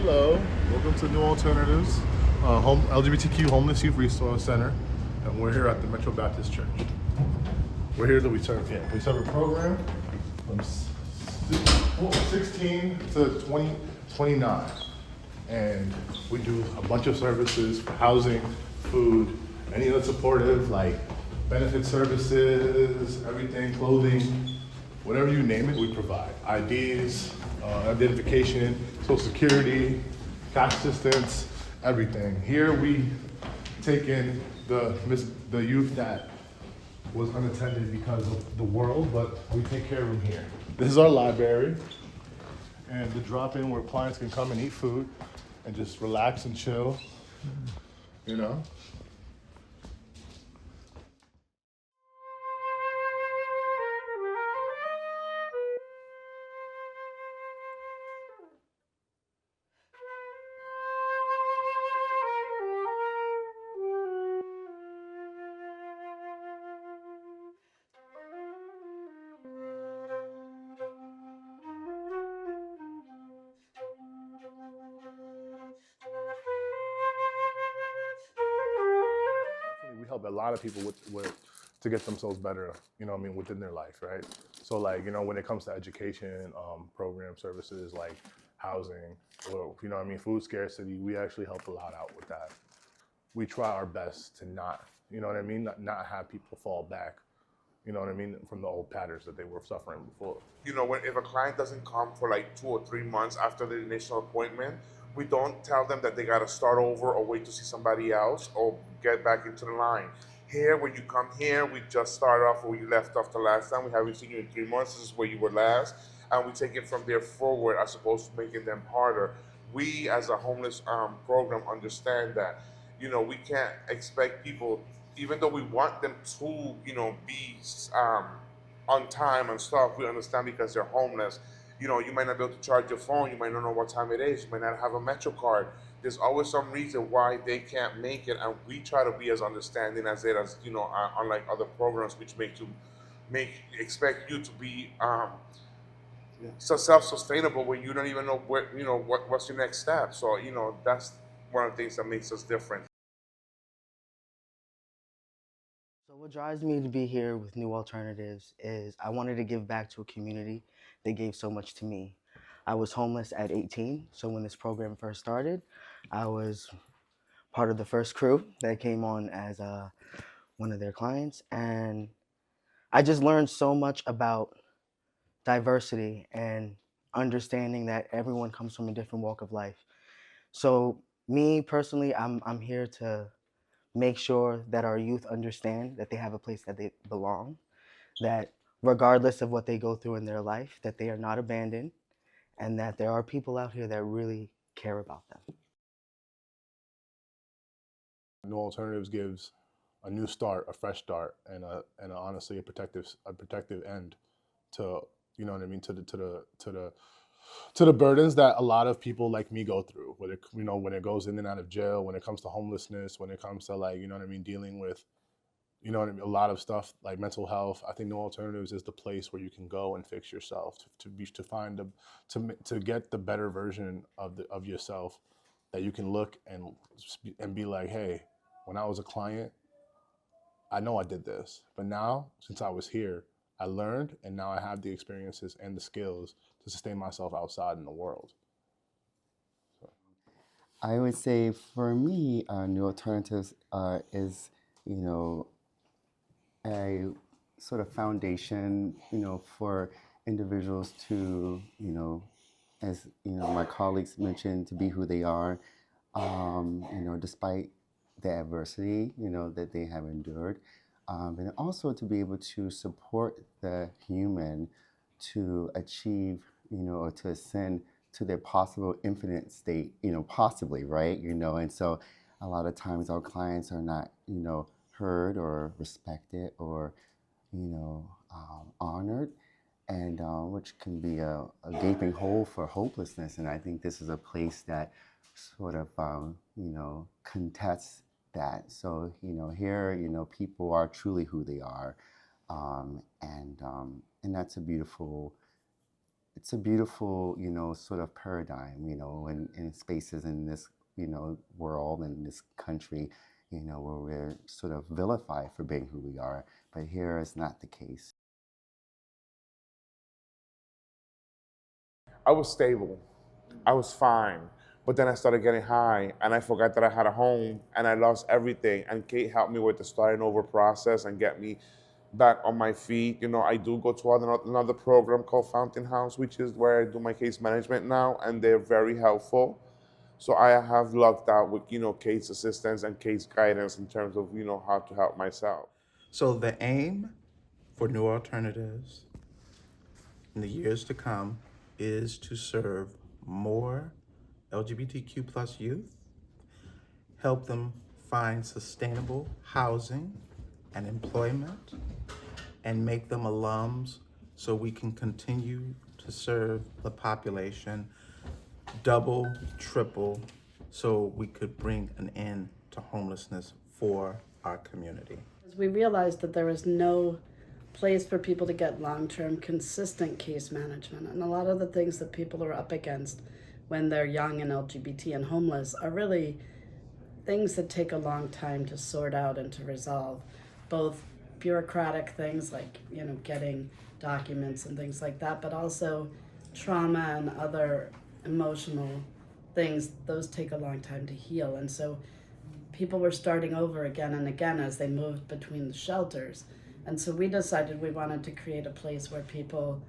Hello, welcome to New Alternatives, LGBTQ Homeless Youth Resource Center, and we're here at the Metro Baptist Church. We're here we serve a program from 16 to 29, and we do a bunch of services for housing, food, any other supportive like benefit services, everything, clothing, whatever you name it, we provide. IDs, identification, social security, cash assistance, everything. Here we take in the youth that was unattended because of the world, but we take care of them here. This is our library, and the drop-in where clients can come and eat food and just relax and chill, you know? We help a lot of people with to get themselves better, within their life, right? So like, when it comes to education, program services like housing, or, food scarcity, we actually help a lot out with that. We try our best to not have people fall back, from the old patterns that they were suffering before. If a client doesn't come for like 2 or 3 months after the initial appointment, we don't tell them that they got to start over or wait to see somebody else or get back into the line. Here, when you come here, we just start off where you left off the last time. We haven't seen you in 3 months. This is where you were last. And we take it from there forward as opposed to making them harder. We, as a homeless program, understand that, we can't expect people, even though we want them to, be on time and stuff, we understand because they're homeless. You might not be able to charge your phone, you might not know what time it is, you might not have a Metro card. There's always some reason why they can't make it, and we try to be as understanding as it as, unlike other programs which expect you to be so self-sustainable when you don't even know what's your next step. So, that's one of the things that makes us different. So what drives me to be here with New Alternatives is I wanted to give back to a community that gave so much to me. I was homeless at 18, so when this program first started, I was part of the first crew that came on as one of their clients, and I just learned so much about diversity and understanding that everyone comes from a different walk of life. So me personally, I'm here to make sure that our youth understand that they have a place that they belong, that regardless of what they go through in their life, that they are not abandoned, and that there are people out here that really care about them. New Alternatives gives a new start, a fresh start, and honestly a protective end to to the burdens that a lot of people like me go through. When it goes in and out of jail, when it comes to homelessness, when it comes to dealing with a lot of stuff like mental health. I think No Alternatives is the place where you can go and fix yourself to find to get the better version of yourself, that you can look and be like, hey, when I was a client, I know I did this, but now since I was here, I learned, and now I have the experiences and the skills to sustain myself outside in the world. I would say for me, New Alternatives is, a sort of foundation, for individuals to, as my colleagues mentioned, to be who they are, despite the adversity, that they have endured, and also to be able to support the human to achieve, or to ascend to their possible infinite state, possibly, right? And so a lot of times our clients are not, heard or respected or, honored, and which can be a gaping hole for hopelessness. And I think this is a place that sort of, contests that. So, here, people are truly who they are. And that's a beautiful it's a beautiful, sort of paradigm, in spaces in this, world and this country, where we're sort of vilified for being who we are. But here is not the case. I was stable. I was fine. But then I started getting high and I forgot that I had a home and I lost everything. And Kate helped me with the starting over process and get me back on my feet. I do go to another program called Fountain House, which is where I do my case management now, and they're very helpful. So I have lucked out with, Kate's assistance and Kate's guidance in terms of, how to help myself. So the aim for New Alternatives in the years to come is to serve more LGBTQ plus youth, help them find sustainable housing and employment, and make them alums so we can continue to serve the population, double, triple, so we could bring an end to homelessness for our community. We realized that there was no place for people to get long-term consistent case management, and a lot of the things that people are up against when they're young and LGBT and homeless are really things that take a long time to sort out and to resolve, both bureaucratic things like getting documents and things like that, but also trauma and other emotional things. Those take a long time to heal, and so people were starting over again and again as they moved between the shelters. And so we decided we wanted to create a place where people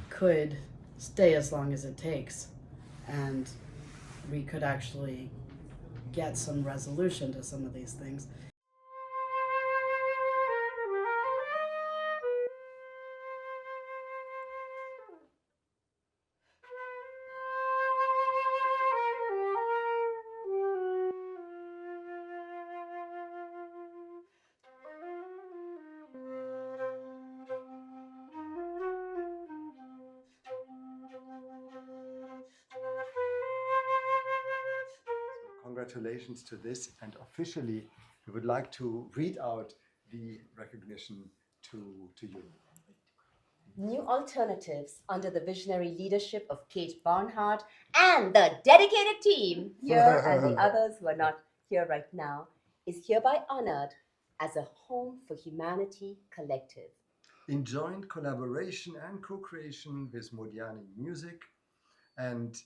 could stay as long as it takes, and we could actually get some resolution to some of these things. Congratulations to this, and officially we would like to read out the recognition to you. New Alternatives, under the visionary leadership of Kate Barnhart and the dedicated team here and the others who are not here right now, is hereby honored as a Home for Humanity collective. In joint collaboration and co-creation with Modiani Music and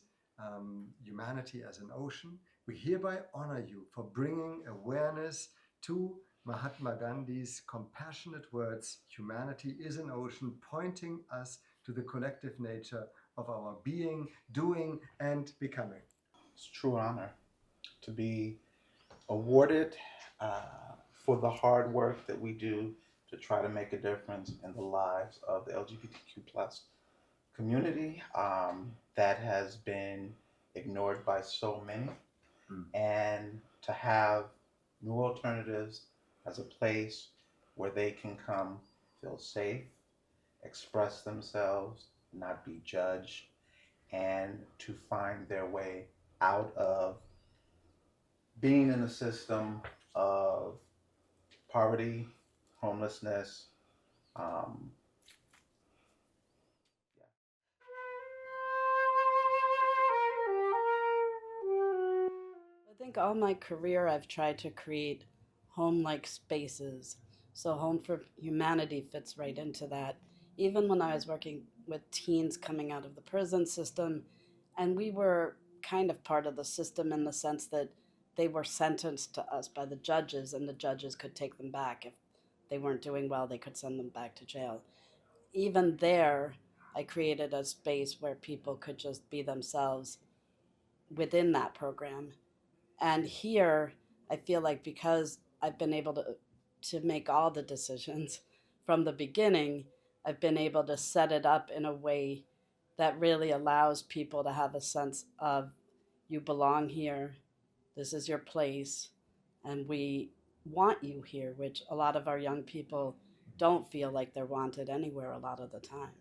Humanity as an Ocean, we hereby honor you for bringing awareness to Mahatma Gandhi's compassionate words, "Humanity is an ocean," pointing us to the collective nature of our being, doing, and becoming. It's a true honor to be awarded for the hard work that we do to try to make a difference in the lives of the LGBTQ plus community that has been ignored by so many. And to have New Alternatives as a place where they can come, feel safe, express themselves, not be judged, and to find their way out of being in a system of poverty, homelessness. I think all my career I've tried to create home-like spaces. So Home for Humanity fits right into that. Even when I was working with teens coming out of the prison system, and we were kind of part of the system in the sense that they were sentenced to us by the judges, and the judges could take them back. If they weren't doing well, they could send them back to jail. Even there, I created a space where people could just be themselves within that program. And here, I feel like because I've been able to make all the decisions from the beginning, I've been able to set it up in a way that really allows people to have a sense of, you belong here, this is your place, and we want you here, which a lot of our young people don't feel like they're wanted anywhere a lot of the time.